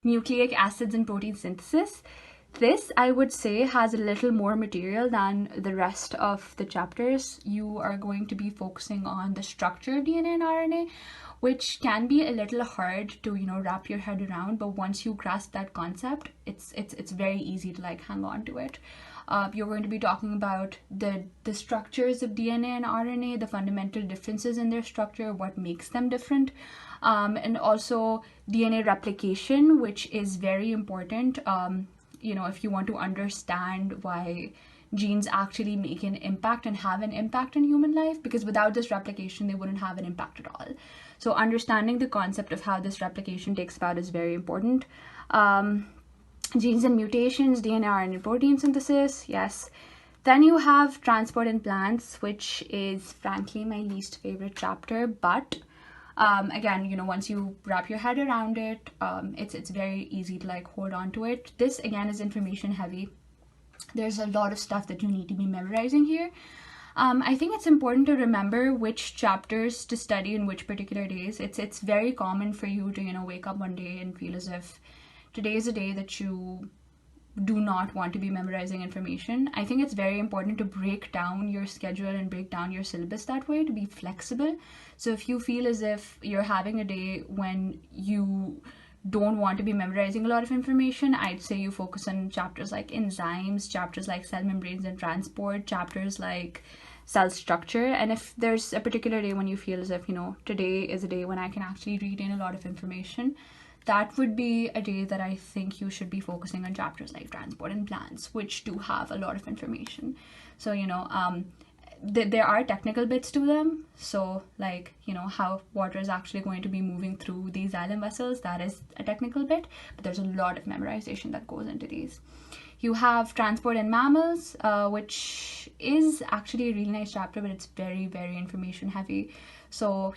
nucleic acids and protein synthesis. This, I would say, has a little more material than the rest of the chapters. You are going to be focusing on the structure of DNA and RNA, which can be a little hard to, wrap your head around. But once you grasp that concept, it's very easy to like hang on to it. You're going to be talking about the structures of DNA and RNA, the fundamental differences in their structure, what makes them different, and also DNA replication, which is very important. If you want to understand why genes actually make an impact and have an impact in human life, because without this replication, they wouldn't have an impact at all. So understanding the concept of how this replication takes about is very important. Genes and mutations, DNA, RNA, protein synthesis, yes. Then you have transport in plants, which is frankly my least favorite chapter, but again, once you wrap your head around it, it's very easy to like hold on to it. This again is information heavy. There's a lot of stuff that you need to be memorizing here. I think it's important to remember which chapters to study in which particular days. It's very common for you to wake up one day and feel as if today is a day that you do not want to be memorizing information. I think it's very important to break down your schedule and break down your syllabus that way, to be flexible. So if you feel as if you're having a day when you don't want to be memorizing a lot of information, I'd say you focus on chapters like enzymes, chapters like cell membranes and transport, chapters like cell structure. And if there's a particular day when you feel as if, today is a day when I can actually retain a lot of information, that would be a day that I think you should be focusing on chapters like transport and plants, which do have a lot of information. So, there are technical bits to them. So like, how water is actually going to be moving through these xylem vessels, that is a technical bit, but there's a lot of memorization that goes into these. You have transport in mammals, which is actually a really nice chapter, but it's very, very information heavy. So,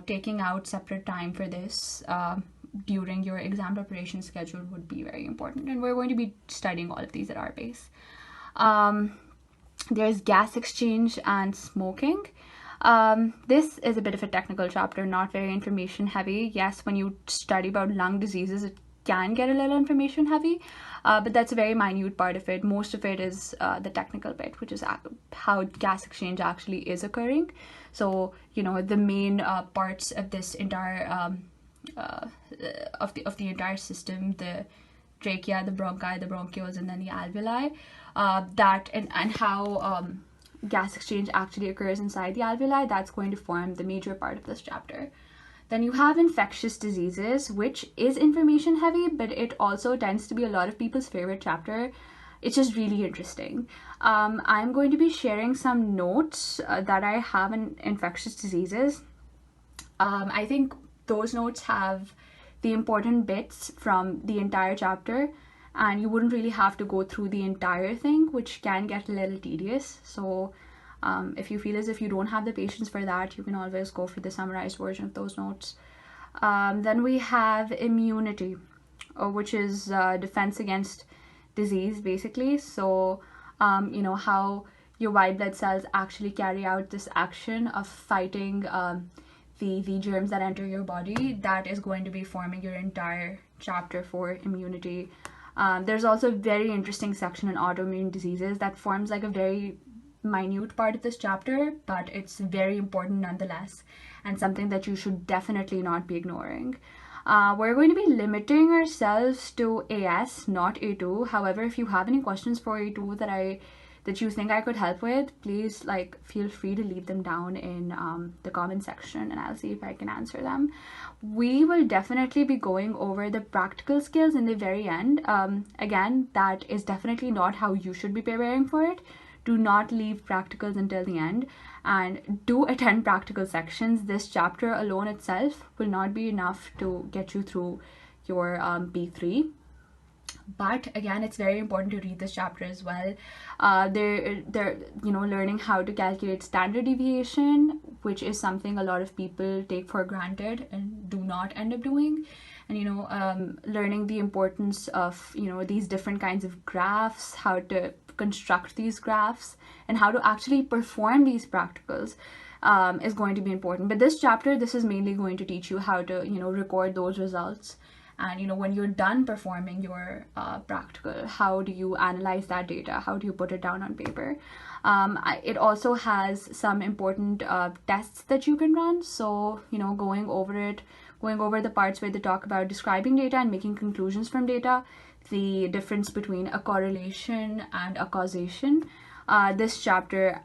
taking out separate time for this during your exam preparation schedule would be very important. And we're going to be studying all of these at our pace. There's gas exchange and smoking. This is a bit of a technical chapter, not very information heavy. Yes, when you study about lung diseases, it can get a little information heavy, but that's a very minute part of it. Most of it is the technical bit, which is how gas exchange actually is occurring. So, the main parts of this entire of the entire system, the trachea, the bronchi, the bronchioles, and then the alveoli, and how gas exchange actually occurs inside the alveoli, that's going to form the major part of this chapter. Then you have infectious diseases, which is information heavy, but it also tends to be a lot of people's favorite chapter. It's just really interesting. I'm going to be sharing some notes that I have in infectious diseases. I think those notes have the important bits from the entire chapter, and you wouldn't really have to go through the entire thing, which can get a little tedious. So if you feel as if you don't have the patience for that, you can always go for the summarized version of those notes. Then we have immunity, which is defense against disease, basically. So how your white blood cells actually carry out this action of fighting the germs that enter your body. That is going to be forming your entire chapter for immunity. There's also a very interesting section on autoimmune diseases that forms like a very minute part of this chapter, but it's very important nonetheless, and something that you should definitely not be ignoring. We're going to be limiting ourselves to AS, not A2. However, if you have any questions for A2 that you think I could help with, please feel free to leave them down in the comment section, and I'll see if I can answer them. We will definitely be going over the practical skills in the very end. Again, that is definitely not how you should be preparing for it. Do not leave practicals until the end, and do attend practical sections. This chapter alone itself will not be enough to get you through your B3. But again, it's very important to read this chapter as well. They're learning how to calculate standard deviation, which is something a lot of people take for granted and do not end up doing. And learning the importance of these different kinds of graphs, how to construct these graphs, and how to actually perform these practicals is going to be important. But this chapter, this is mainly going to teach you how to record those results And when you're done performing your practical, how do you analyze that data? How do you put it down on paper? It also has some important tests that you can run. So going over the parts where they talk about describing data and making conclusions from data, the difference between a correlation and a causation. This chapter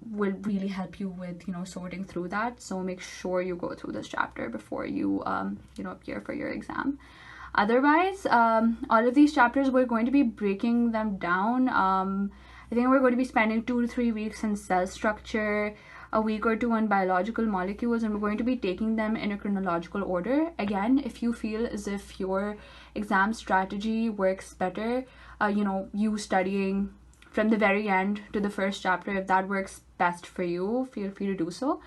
will really help you with sorting through that. So make sure you go through this chapter before you appear for your exam. Otherwise, all of these chapters, we're going to be breaking them down. I think we're going to be spending 2 to 3 weeks in cell structure, a week or two on biological molecules, and we're going to be taking them in a chronological order. Again, if you feel as if your exam strategy works better, you studying from the very end to the first chapter, if that works best for you, feel free to do so.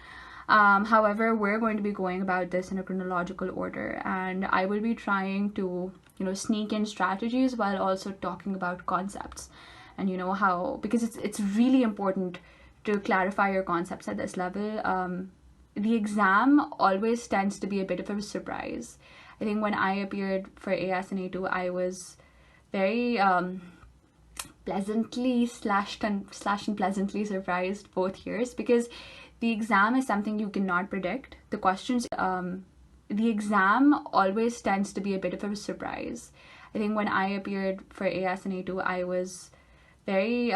However, we're going to be going about this in a chronological order, and I will be trying to sneak in strategies while also talking about concepts, and how, because it's really important to clarify your concepts at this level. The exam always tends to be a bit of a surprise. I think when I appeared for AS and A2, I was very pleasantly slashed and pleasantly surprised both years, because the exam is something you cannot predict. The questions, the exam always tends to be a bit of a surprise. I think when I appeared for AS and A2, I was very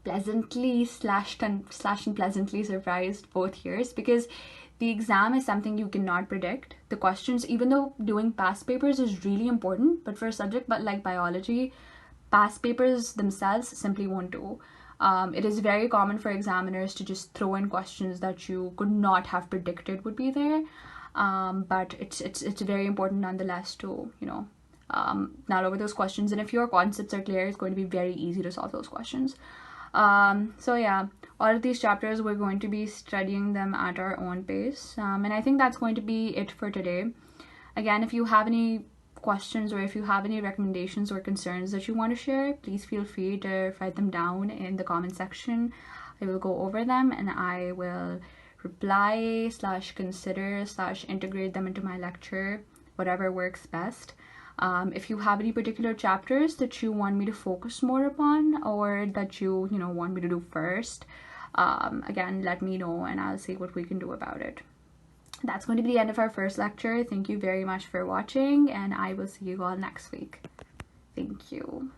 pleasantly slashed and pleasantly surprised both years, because the exam is something you cannot predict. The questions, even though doing past papers is really important, but for a subject but like biology, past papers themselves simply won't do. It is very common for examiners to just throw in questions that you could not have predicted would be there, but it's very important nonetheless to not over those questions. And if your concepts are clear, it's going to be very easy to solve those questions. So yeah, all of these chapters, we're going to be studying them at our own pace, and I think that's going to be it for today. Again, if you have any questions or if you have any recommendations or concerns that you want to share, please feel free to write them down in the comment section. I will go over them and I will reply / consider / integrate them into my lecture, whatever works best. If you have any particular chapters that you want me to focus more upon, or that you want me to do first, again, let me know and I'll see what we can do about it. That's going to be the end of our first lecture. Thank you very much for watching, and I will see you all next week. Thank you.